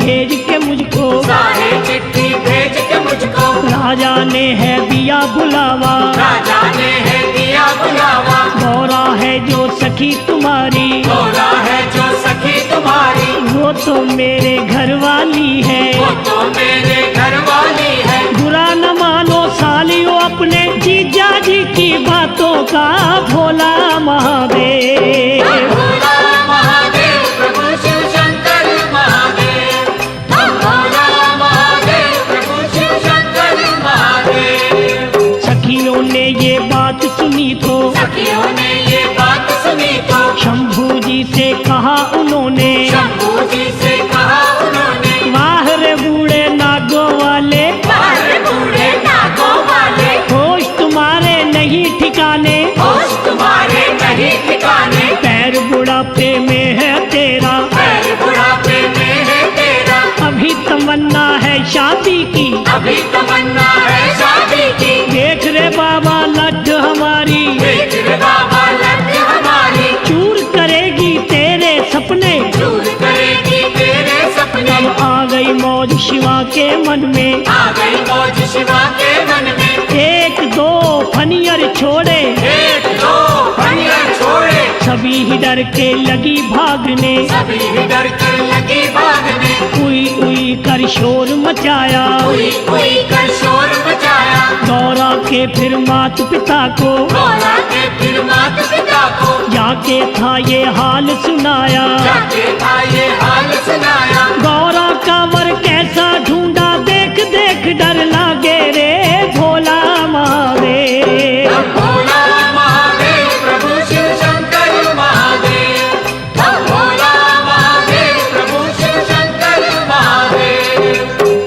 भेज के मुझको, साहे चिट्ठी भेज के मुझको, राजा ने है दिया बुलावा, राजा ने है दिया बुलावा। गौरा है जो सखी तुम्हारी, गौरा है जो सखी तुम्हारी, वो तो मेरे घर वाली है, वो तो मेरे घर वाली है। बुरा न मानो सालियों अपने जीजा जी की बातों का, भोला महादेव। भोला महादेव प्रभु शिव शंकर महादेव, भोला महादेव प्रभु शिव शंकर महादेव। सखियों ने ये बात सुनी तो, सखियों ने ये बात सुनी तो, शंभू जी से कहा उन्होंने, शंभू जी से कहा उन्होंने, वाह रे बूढ़े नागों वाले, बाहर बूढ़े नागों वाले, होश तुम्हारे नहीं ठिकाने, होश तुम्हारे नहीं ठिकाने, पैर बुढ़ापे में है तेरा, पैर बुढ़ापे में है तेरा, अभी तमन्ना है शादी की, अभी तमन्ना है शादी की। देख रे बाबा लट हमारी, देख रे बाबा लट हमारी, चूर करेगी तेरे सपने, दूर करेगी तेरे सपने। अब आ गई मौज शिवा के मन में, आ गई मौज शिवा के मन में, एक दो फनियर छोड़े, एक दो फनियर छोड़े, सभी ही डर के लगी भागने, सभी ही डर कर लगी भागने, उई उई कर शोर मचाया, कोई कोई कर शोर मचाया। गौरा के फिर मात पिता को, गौरा के फिर मात पिता को, जाके था ये हाल सुनाया, जाके था ये हाल सुनाया। गौरा का वर कैसा ढूंढा, देख देख डर लागे रे भोला महादेव। भोला महादेव प्रभु शिव शंकर महादेव, भोला महादेव प्रभु शिव शंकर महादेव।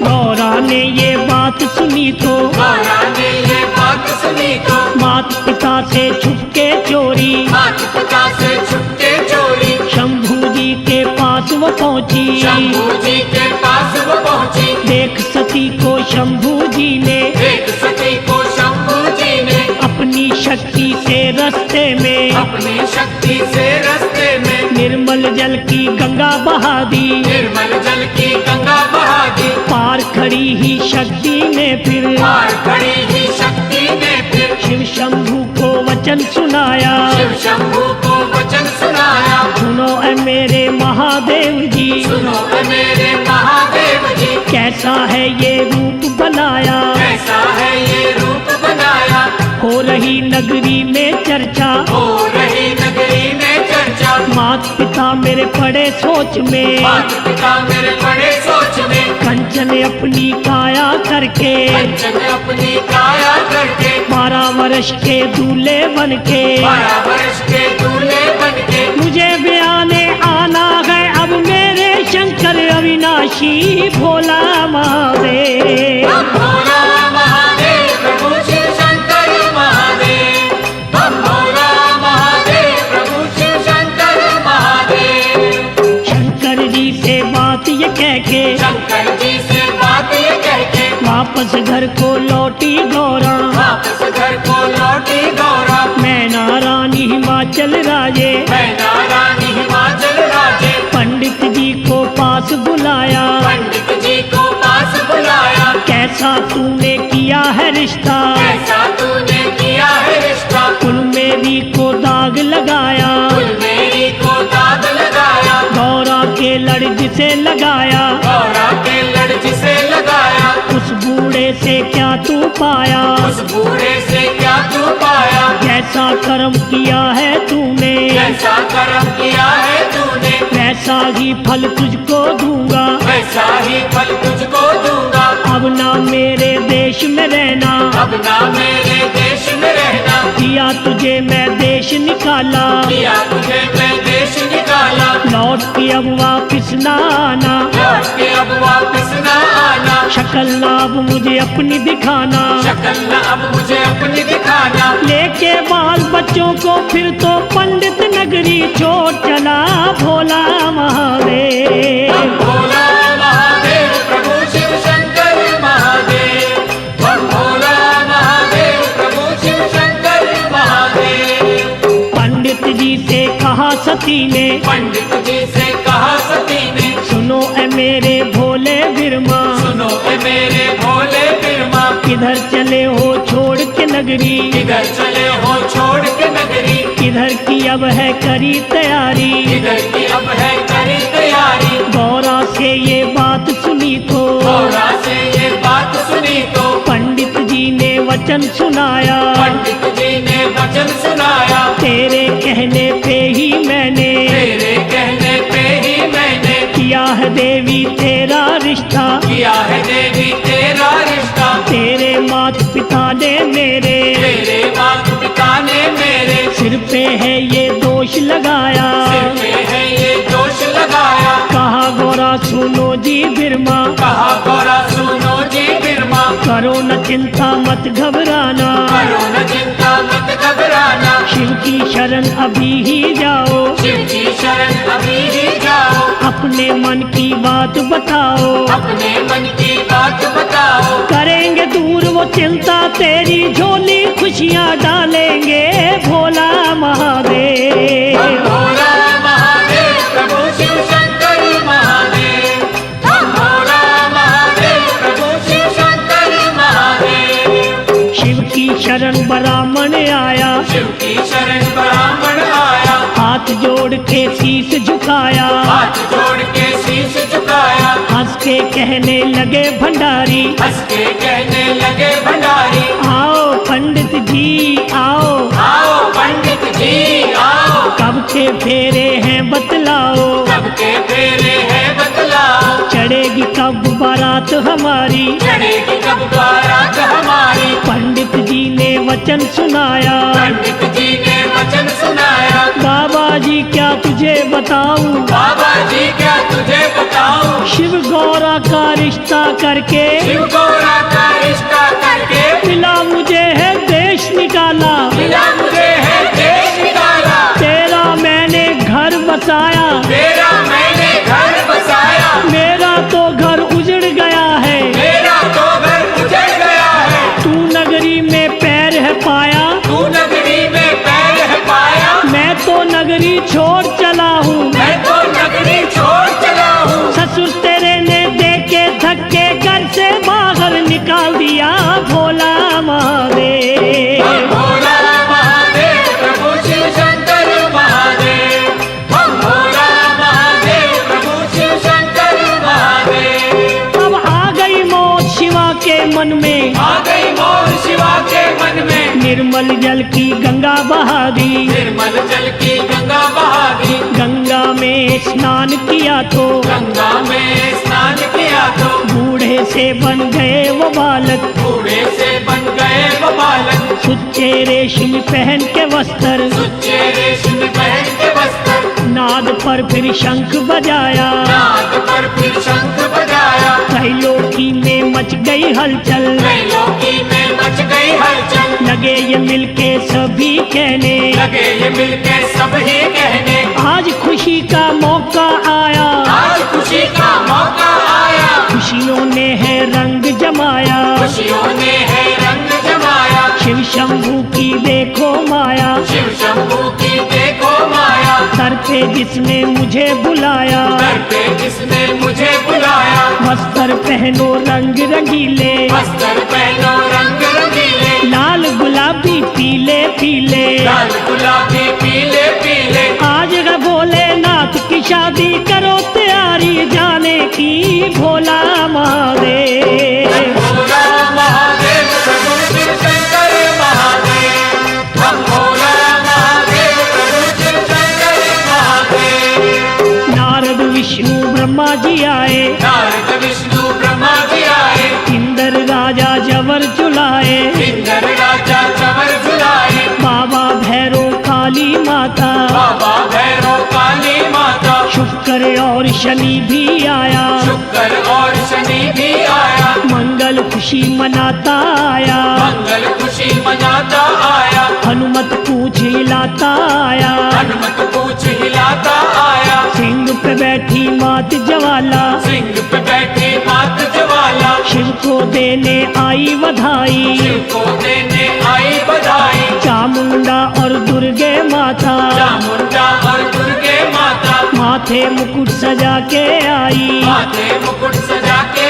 गौरा ने ये बात सुनी तो, गौरा ने ये बात सुनी तो, मात पिता से छुपके चोरी, मात पिता से छुपके चोरी, शंभू जी के पास वो पहुंची, शंभू जी के पास वो पहुंची। देख सती को शंभू जी ने, एक सती को शंभू जी ने, अपनी शक्ति से रास्ते में, अपनी शक्ति से रास्ते में, निर्मल जल की गंगा बहा दी, निर्मल जल की गंगा बहा दी। पार खड़ी ही शक्ति ने फिर, पार खड़ी ही शक्ति ने फिर, शिव शंभू को वचन सुनाया, शिव शंभू को वचन सुनाया। सुनो ऐ मेरे महादेव जी, सुनो ऐ मेरे महादेव जी, कैसा है ये रूप बनाया, कैसा है ये रूप बनाया। हो रही नगरी में चर्चा, हो रही नगरी में चर्चा, मात पिता मेरे पड़े सोच में, मात पिता मेरे बड़े सोच में, कंचन अपनी काया करके, कंचन अपनी काया करके, 12 वर्ष के दूल्हे बन के, 12 वर्ष के दूल्हे बन के, मुझे ब्याने आना है अब मेरे शंकर अविनाशी भोला महादेव। भोला महादेव प्रभु शिव शंकर महादेव, भोला महादेव प्रभु शिव शंकर महादेव। शंकर जी से बात ये कह के, शंकर जी से बात ये कह के, वापस घर को लौटी गौरा, वापस घर को लौटी गौरा। मैना रानी हिमाचल राजे, मैना रानी हिमाचल राजे, पंडित जी को पास बुलाया, पंडित जी को पास बुलाया। कैसा तूने किया है रिश्ता, कैसा तूने किया है रिश्ता, कुल मेरी को दाग लगाया, कुल मेरी को दाग लगाया। गौरा के लड़ से लगाया, गौरा के लड़ जिसे लगाया, उस बूढ़े से क्या तू पाया, उस बूढ़े से क्या तू पाया। जैसा कर्म किया है तूने, जैसा कर्म किया है तूने, वैसा ही फल तुझको दूंगा, वैसा ही फल तुझको दूंगा। अब ना मेरे देश में रहना, अब ना मेरे देश में रहना, दिया तुझे मैं देश निकाला, दिया तुझे मैं देश निकाला। लौट के अब वापिस ना आना, लौट के अब वापस न आना, शक्ल ना अब मुझे अपनी दिखाना, शक्ल न अब मुझे अपनी दिखाना। लेके बाल बच्चों को फिर तो पंडित नगरी छोड़ चला भोला महादेव। भोला महादेव प्रभु शिव शंकर महादेव, भोला महादेव प्रभु शिव शंकर महादेव। पंडित जी से कहा सती ने, पंडित जी से कहा सती ने, सुनो ऐ मेरे भोले बिरमा, सुनो ए मेरे भोले बिरमा, किधर चले हो छोड़ के नगरी, किधर चले हो छोड़ के नगरी, किधर की अब है करी तैयारी, किधर की अब है करी तैयारी। गौरा से ये बात सुनी तो, गौरा से ये बात सुनी तो, पंडित जी ने वचन सुनाया, पंडित जी ने वचन सुनाया, तेरे कहने पे ही मैंने, तेरे कहने पे ही मैंने किया है देवी तेरा रिश्ता, किया है देवी तेरा रिश्ता। तेरे माता पिता ने मेरे, तेरे माता पिता ने मेरे सिर पे है ये दोष लगाया, सिर पे है ये दोष लगाया। कहा गौरा सुनो जी बिरमा, कहा गौरा सुनो जी बिरमा, करो न चिंता मत घबराना, करो न चिंता मत घबराना, शिव की शरण अभी ही जाओ, शिव की शरण अभी ही जाओ, अपने मन की बात बताओ, अपने मन की बात बताओ, करेंगे दूर वो चिंता तेरी, झोली खुशियाँ डालेंगे भोला महादेव। भोला महादेव प्रभु शिव शंकर महादेव, भोला महादेव प्रभु शिव शंकर महादेव। शिव की शरण ब्राह्मण आया, शिव की शरण ब्राह्मण आया, हाथ जोड़ के शीश झुकाया, हाथ जोड़ के शीश झुकाया, हंस के कहने लगे भंडारी, हंस के कहने लगे भंडारी, आओ पंडित जी आओ, आओ पंडित जी आओ, कब के फेरे हैं बतलाओ, सबके फेरे हैं बतलाओ, चढ़ेगी कब बारात हमारी, चढ़ेगी कब बारात हमारी। पंडित जी ने वचन सुनाया, पंडित जी ने वचन सुनाया, बाबा जी क्या तुझे बताऊं, बाबा जी क्या तुझे बताऊं, शिव गौरा का रिश्ता करके, शिव गौरा का रिश्ता करके, मिला मुझे है देश निकाला, मिला मुझे है देश निकाला, तेरा मैंने घर बसाया, तेरा मैंने घर बसाया, मेरा तो घर उजड़ गया है, मेरा तो घर उजड़ गया है, तू नगरी में पैर है पाया, तू नगरी में पैर है पाया, मैं तो नगरी छोड़ चला हूँ, मैं तो नगरी छोड़ चला हूँ, ससुर तेरे ने देके धक्के घर से बाहर निकाल दिया भोला महादेव। भोला महादेव प्रभु शिव शंकर महादेव, भोला महादेव प्रभु शिव शंकर महादेव। अब आ गई मौत शिवा के मन में, आ गई मौत शिवा के मन में, निर्मल जल की गंगा बहा दी, निर्मल जल की गंगा बहा दी, गंगा में स्नान किया तो, गंगा में स्नान किया तो, बूढ़े से बन गए वो बालक, बूढ़े से बन गए वो बालक, सुच्चे रेशम पहन के वस्त्र, सुच्चे रेशम पहन के वस्त्र, नाद पर फिर शंख बजाया, नाद पर फिर शंख बजाया, त्रैलोकी में मच गई हलचल, त्रैलोकी में मच गई हलचल, लगे ये मिलके सभी कहने, लगे ये मिलके सब ही कहने, आज खुशी का मौका आया, आज खुशी का मौका आया, खुशियों ने है रंग जमाया, खुशियों ने है रंग जमाया, शिव शंभू की देखो माया, शिव शंभू की देखो माया, सर पे जिसने मुझे बुलाया, दर पे जिसने मुझे बुलाया, वस्त्र पहनो रंग रंगीले, वस्त्र पहनो रंग रंगीले, लाल गुलाबी पीले पीले, लाल गुलाबी पीले पीले, आज है भोलेनाथ की शादी, करो तैयारी जाने की भोला महादेव। भोला महादेव प्रभु शिव शंकर महादेव, हम भोला महादेव प्रभु शिव शंकर महादेव। नारद विष्णु ब्रह्मा जी आए, नारद विष्णु ब्रह्मा जी आए, इंद्र राजा जवर झुलाए, इंद्र राजा चवर झुलाए, बाबा भैरव काली माता, बाबा भैरव काली माता, शुक्र और शनि भी आया, शुक्र और शनि भी आया, मंगल खुशी मनाता आया, मंगल खुशी मनाता आया, हनुमत पूछ हिलाता आया, हनुमत पूछ हिलाता आया, सिंह पे बैठी मात ज्वाला, सिंह पे बैठी मात ज्वाला, शिव को देने आई बधाई, शिव को देने आई बधाई, चामुंडा और दुर्गे माता, चामुंडा और दुर्गे माता, माथे मुकुट सजा के आई, माथे मुकुट सजा के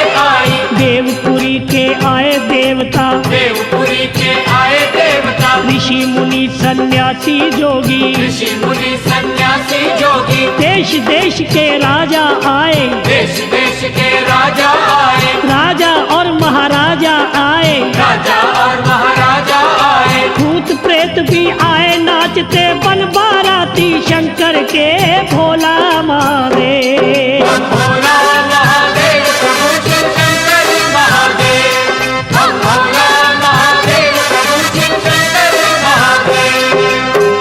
सन्यासी जोगी, ऋषि मुनि सन्यासी जोगी, देश देश के राजा आए, देश देश के राजा आए, राजा और महाराजा आए, राजा और महाराजा आए, भूत प्रेत भी आए नाचते बन बाराती शंकर के भोला महादेव। भोला महादेव प्रभु शिव शंकर महादेव, हम भोला महादेव प्रभु शिव शंकर महादेव।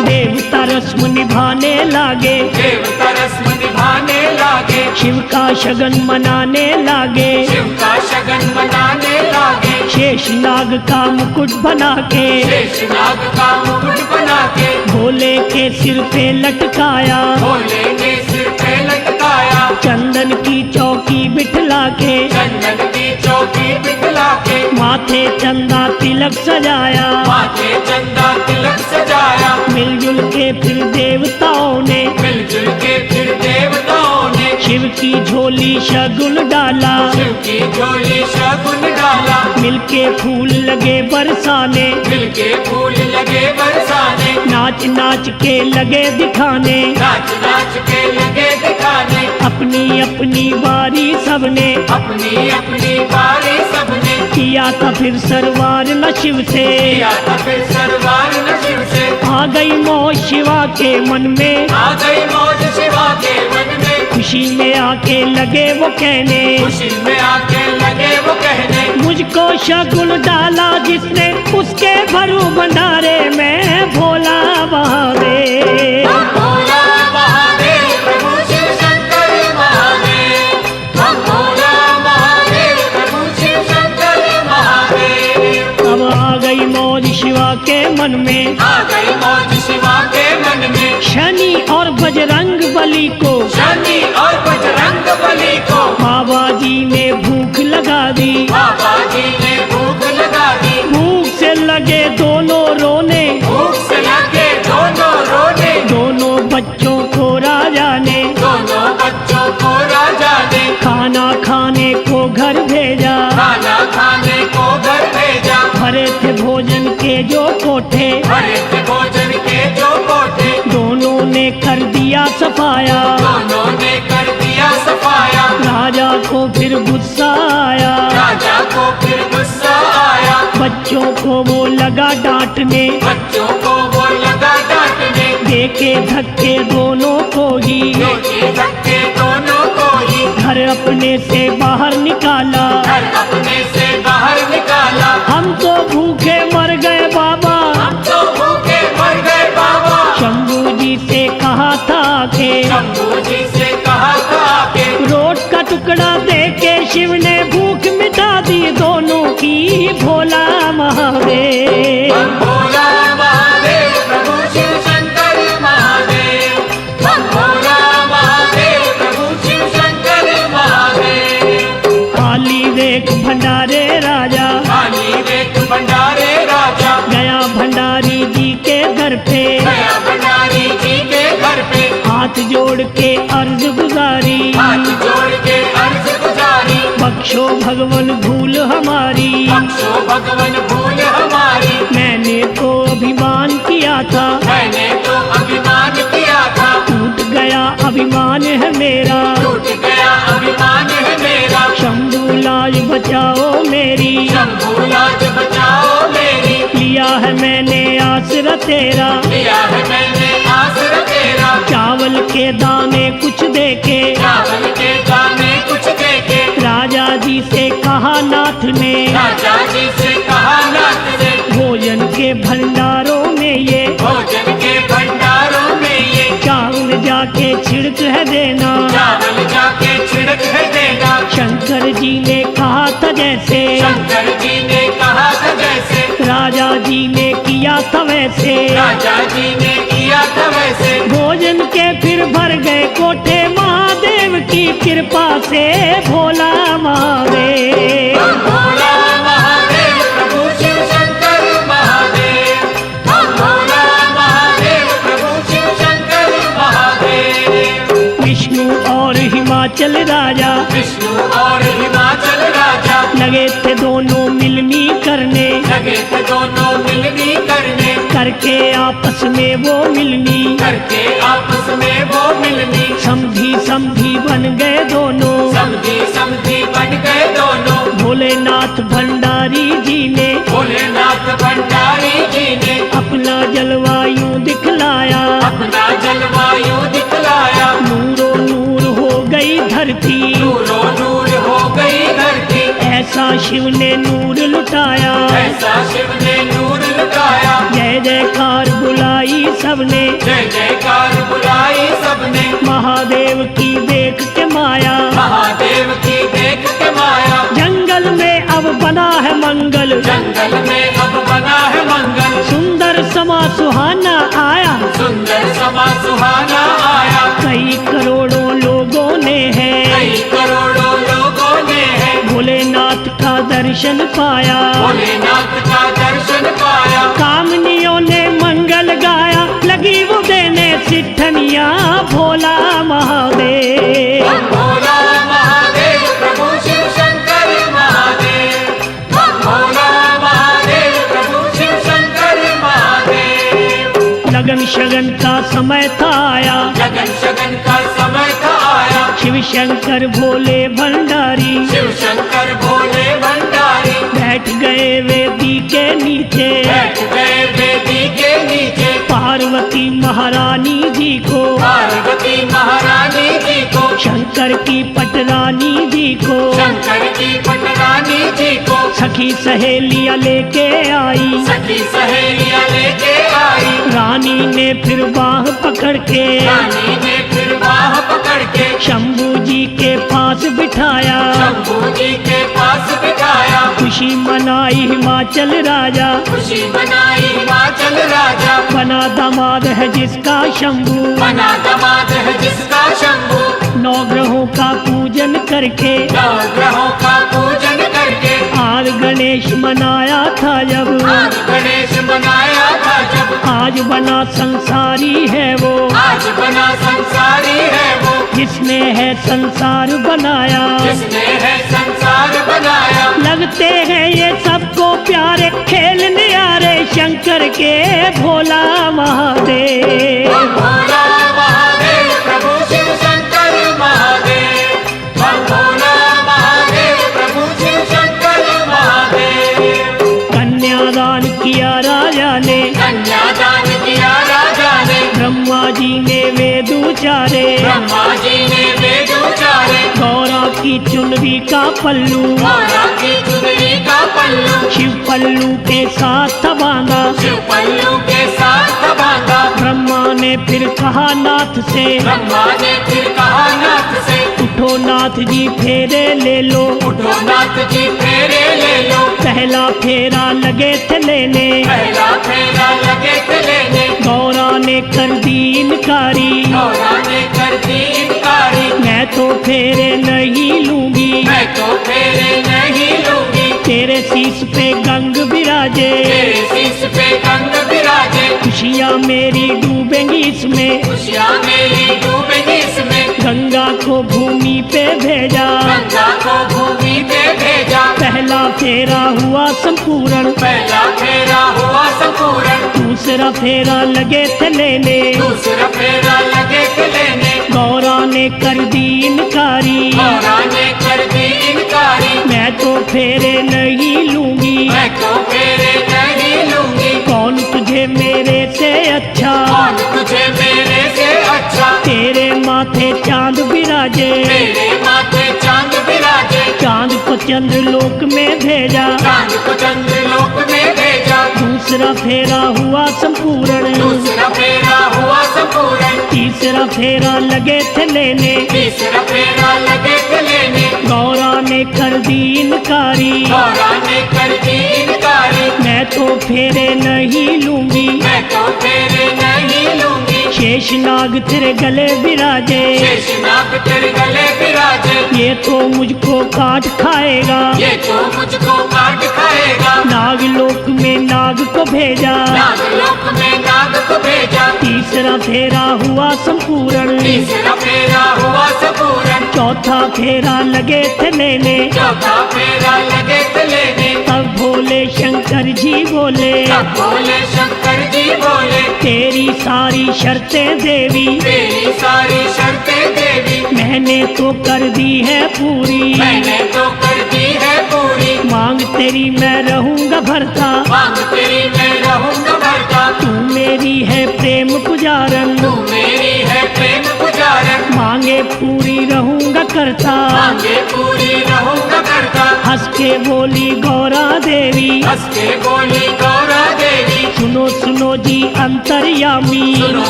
देवता रस्म निभाने लागे, देवता रस्म निभाने लागे, शिव का शगन मनाने लागे, शिव का शगन मनाने लागे, शेष नाग का मुकुट बना के, शेषनाग का मुकुट बना के, भोले के सिर पे लटकाया, भोले ने सिर पे लटकाया, चंदन की चौकी बिठला के, चंदन की चौकी बिठला के, माथे चंदा तिलक सजाया, माथे चंदा तिलक सजाया, मिलजुल के फिर देवताओं ने, मिलजुल के फिर देवताओं ने, शिव की झोली शगुन डाला, शिव की झोली शगुन डाला, मिलके फूल लगे बरसाने, मिलके फूल लगे बरसाने, नाच नाच के लगे दिखाने, नाच नाच के लगे दिखाने, अपनी अपनी बारी सबने, अपनी अपनी बारी सबने, किया था फिर सरवार न शिव से, किया था फिर सरवार न शिव से, आ गई मोह शिवा के मन में, आ गई मौज शिवा के मन में, खुशी में आके लगे वो कहने, खुशी में आके लगे वो कहने, मुझको शगुन डाला जिसने उसके भरू भंडारे में भोला महादेव। हम भोला महादेव प्रभु शिव शंकर महादेव, हम भोला महादेव प्रभु शिव शंकर महादेव। अब आ गई मौज शिवा के मन में, आ गई मौज शिवा के मन में, शनि और बजरंग बली को, शनि और बजरंग बली को, बाबा जी ने भूख लगा दी, बाबा जी ने भूख लगा दी, भूख से लगे दोनों रोने, भूख से लगे दोनों रोने, दोनों बच्चों को राजा ने, दोनों बच्चों को राजा ने, खाना खाने को घर भेजा, खाना खाने को घर भेजा, भरे थे भोजन के जो कोठे, भरे थे भोजन के जो कोठे, दोनों ने कर दिया सफाया, दोनों ने कर दिया सफाया, राजा को फिर गुस्सा आया, राजा को फिर गुस्सा आया, बच्चों को वो लगा डांटने, बच्चों को वो लगा डांटने, देके धक्के दोनों को ही, देखे धक्के दोनों को ही, घर अपने से बाहर निकाला, घर अपने से बाहर निकाला, हम तो भूखे मर गए बाबा, हम तो भूखे मर गए बाबा, शंभू जी से कहा था के, शंभू जी से कहा था के, रोट का टुकड़ा देके शिव ने भूख मिटा दी दोनों की भोला महादेव। हम भोला महादेव प्रभु शिव शंकर महादेव, हम भोला महादेव प्रभु शिव शंकर महादेव। खाली देख भंडारे राजा, खाली देख भंडारे राजा, गया भंडारी जी के घर पे, गया भंडारी जी के घर पे, हाथ जोड़ के अर्ज गुजारी, हाथ जोड़ के अर्ज गुजारी, बख्शो भगवन भूल हमारी, बख्शो भगवन भूल हमारी, मैंने तो अभिमान किया था, मैंने तो अभिमान किया था, टूट गया अभिमान है मेरा, टूट गया अभिमान है मेरा, शंभू लाज बचाओ मेरी, शंभू लाज बचाओ मेरी, लिया है मैंने आसरा तेरा, लिया है मैंने आसरा तेरा, चावल के दाने कुछ देके, चावल के दाने कुछ देके, राजा जी से कहा नाथ ने, राजा जी से कहा नाथ से, भोजन के भंडारों में ये, भोजन के भंडारों में ये, चावल जाके छिड़क है देना, चावल जाके छिड़क है देना, शंकर जी ने कहा था जैसे, शंकर जी ने कहा था जैसे, राजा जी ने किया था वैसे, राजा जी ने किया था वैसे, भोजन के फिर भर गए कोठे महादेव की कृपा से भोला महादेव। हम भोला महादेव प्रभु शिव शंकर महादेव, हम भोला महादेव प्रभु शिव शंकर महादेव। विष्णु और हिमाचल राजा, विष्णु और हिमाचल राजा, लगे थे दोनों मिलनी करने, लगे थे दोनों मिलनी करने, करके आपस में वो मिलनी, करके आपस में वो मिलनी, समधी समधी बन गए दोनों, समधी समधी बन गए दोनों। भोलेनाथ भंडारी जी ने, भोलेनाथ भंडारी जी ने अपना जलवायु दिखलाया, अपना जलवायु दिखलाया, नूरो नूर हो गई धरती, नूरो नूर हो गई धरती, ऐसा शिव ने नूर लुटाया, ऐसा शिव ने नूर लुटाया। जय जयकार बुलाई सबने, जय जयकार बुलाई सबने, महादेव की देख के माया, महादेव की देख के माया। जंगल में अब बना है मंगल, जंगल में अब बना है मंगल, सुंदर समा सुहाना आया, सुंदर समा सुहाना आया। कई करोड़ों लोगों ने है, कई करोड़ों लोगों ने है भोलेनाथ का दर्शन पाया, भोलेनाथ का दर्शन पाया। कामनियों ने मंगल गाया, लगी वो देने सिद्धनिया, भोला महादेव। भोला महादेव प्रभु शिव शंकर महादेव, भोला महादेव प्रभु शिव शंकर महादेव। लगन शगन का समय था आया, लगन शगन का समय था आया, शिव शंकर भोले भंडारी, शिव शंकर भोले भंडारी बैठ गए वेदी के नीचे, बैठ गए वेदी के नीचे। पार्वती महारानी जी को, पार्वती महारानी जी को, शंकर की पटरानी जी को, शंकर की पटरानी जी को, सखी सहेलियां लेके आई, सखी सहेलियां लेके आई। रानी ने फिर बाह पकड़ के, रानी ने फिर बाह पकड़ के शंभू जी के पास बिठाया, शंभू जी के पास बिठाया। खुशी मनाई हिमाचल राजा, खुशी मनाई हिमाचल राजा, बना दामाद है जिसका शंभू, बना दामाद है जिसका शंभू। नौ ग्रहों का पूजन करके, नौ ग्रहों का पूजन करके आज गणेश मनाया था जब, आज गणेश मनाया था जब, आज बना संसारी है वो, आज बना संसारी है वो, जिसने है संसार बनाया, जिसने है संसार बनाया। लगते हैं ये सबको प्यारे, खेल न्यारे शंकर के, भोला महादेव। भोला महादेव प्रभु शिव शंकर महादेव, भोला महादेव प्रभु शिव शंकर महादेव। कन्यादान किया राजा ने, कन्यादान किया राजा ने, ब्रह्मा जी ने वेद उचारे, ब्रह्मा जी ने वेद उचारे। गौरा की चुनरी का पल्लू, गौरा की चुनरी का पल्लू, शिव पल्लू के साथ बांधा, शिव पल्लू के साथ बांधा। ब्रह्मा ने फिर कहा नाथ से, ब्रह्मा ने फिर कहा नाथ से, उठो नाथ जी फेरे ले लो, उठो नाथ जी फेरे ले लो। पहला फेरा लगे थे लेने, पहला फेरा लगे थे लेने, गौरा ने कर दी इनकारी, गौरा ने कर दी इनकारी। मैं तो फेरे नहीं लूंगी, मैं तो फेरे नहीं लूंगी, तेरे शीश पे गंग विराजे, तेरे शीश पे गंग विराजे। खुशियाँ मेरी डूबेंगी इसमें, खुशियाँ मेरी डूबेंगी इसमें, गंगा को भूमि पे भेजा, गंगा को भूमि पे भेजा। पहला फेरा हुआ संपूर्ण, पहला फेरा हुआ संपूर्ण, दूसरा फेरा लगे थे लेने, दूसरा फेरा लगे थे लेने, गौरा ने कर दी इनकारी, गौरा ने कर दी इनकारी। मैं तो फेरे नहीं लूंगी, मैं तो फेरे नहीं लूंगी, कौन तुझे मेरे से अच्छा, कौन तुझे मेरे से अच्छा। तेरे माथे चांद विराजे, तेरे माथे चांद विराजे, चांद को चंद्रलोक में भेजा, चांद को चंद्रलोक में भेजा। दूसरा फेरा हुआ संपूर्ण, दूसरा फेरा हुआ संपूर्ण, तीसरा फेरा लगे थे लेने, तीसरा फेरा लगे थे लेने, गौरा ने कर दी इनकारी, गौरा ने कर दी इनकारी। मैं तो फेरे नहीं लूंगी, मैं तो फेरे नहीं लूंगी, शेषनाग तेरे गले विराजे, शेषनाग तेरे गले विराजे। ये तो मुझको काट खाएगा, ये तो मुझको काट खाएगा, नागलोक में नाग को भेजा, नागलोक में नाग को भेजा। तीसरा फेरा हुआ संपूर्ण, तीसरा फेरा हुआ संपूर्ण, चौथा फेरा लगे थे लेने, चौथा फेरा लगे थे लेने। तब भोले शंकर जी बोले, तब बोले शंकर जी बोले, तेरी सारी शर्तें देवी तेरी सारी शर्तें देवी मैंने तो कर दी है पूरी। मैंने तो कर दी है पूरी। मांग तेरी मैं रहूंगा भरता, मांग तेरी मैं रहूंगा भरता। तू मेरी है प्रेम पुजारन, तू मेरी है प्रेम पुजारन। मांगे पूरी रहूंगा करता। मांगे पूरी रहूंगा करता। हंस के बोली गौरा देवी, हंस के बोली गौरा देवी, सुनो सुनो जी अंतर्यामी, सुनो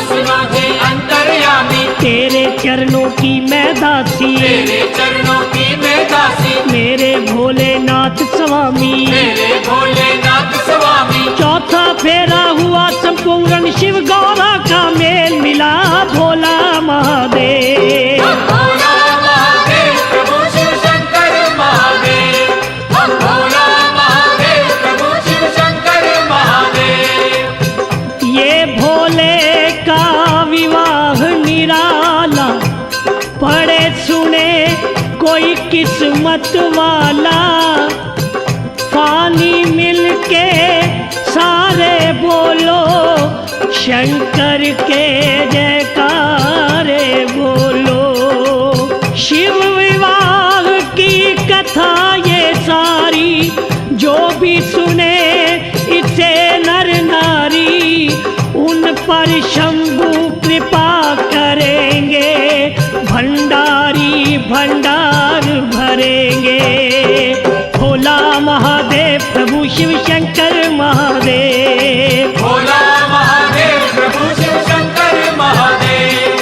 सुनो जी अंतर्यामी, तेरे चरणों की मैं दासी, तेरे चरणों की मैं दासी, मेरे भोलेनाथ स्वामी। मेरे भोलेनाथ स्वामी। चौथा फेरा हुआ संपूर्ण, शिव गौरा का मेल मिला भोला महादेव। भोला महादेव प्रभु शिव शंकर महादेव, भोला महादेव प्रभु शिव शंकर महादेव। ये भोले का विवाह निराला, पढ़े सुने कोई किस्मत वाला, फानी मिलके सारे बोलो शंकर के जयकारे बोलो। शिव विवाह की कथा ये सारी, जो भी सुने इसे नर नारी, उन पर शंभु कृपा करेंगे, भंडारी भंडार भरेंगे। भोला महादेव प्रभु शिव शंकर महादेव, भोला महादेव प्रभु शिव शंकर महादेव,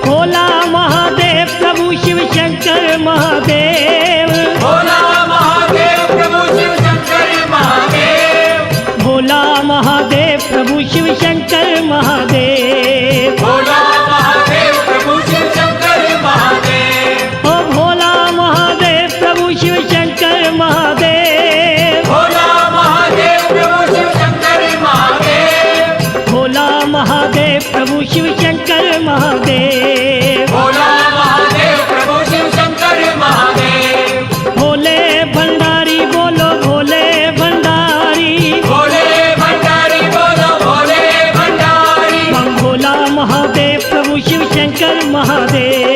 भोला महादेव प्रभु शिव शंकर महादेव, भोला महादेव प्रभु शिव शंकर महादेव, भोला महादेव प्रभु शिव शंकर महादेव, भोला महादेव प्रभु शिव शंकर महादेव, ओ भोला महादेव प्रभु शिव शंकर महादेव, भोला महादेव प्रभु शिव शंकर महादेव, भोला महादेव प्रभु शिव शंकर महादेव, भोला महादेव प्रभु शिव शंकर महादेव, भोले भंडारी बोलो भोले भंडारी, भोले भंडारी बोलो भोले भंडारी, भोला महादेव प्रभु शिव शंकर महादेव।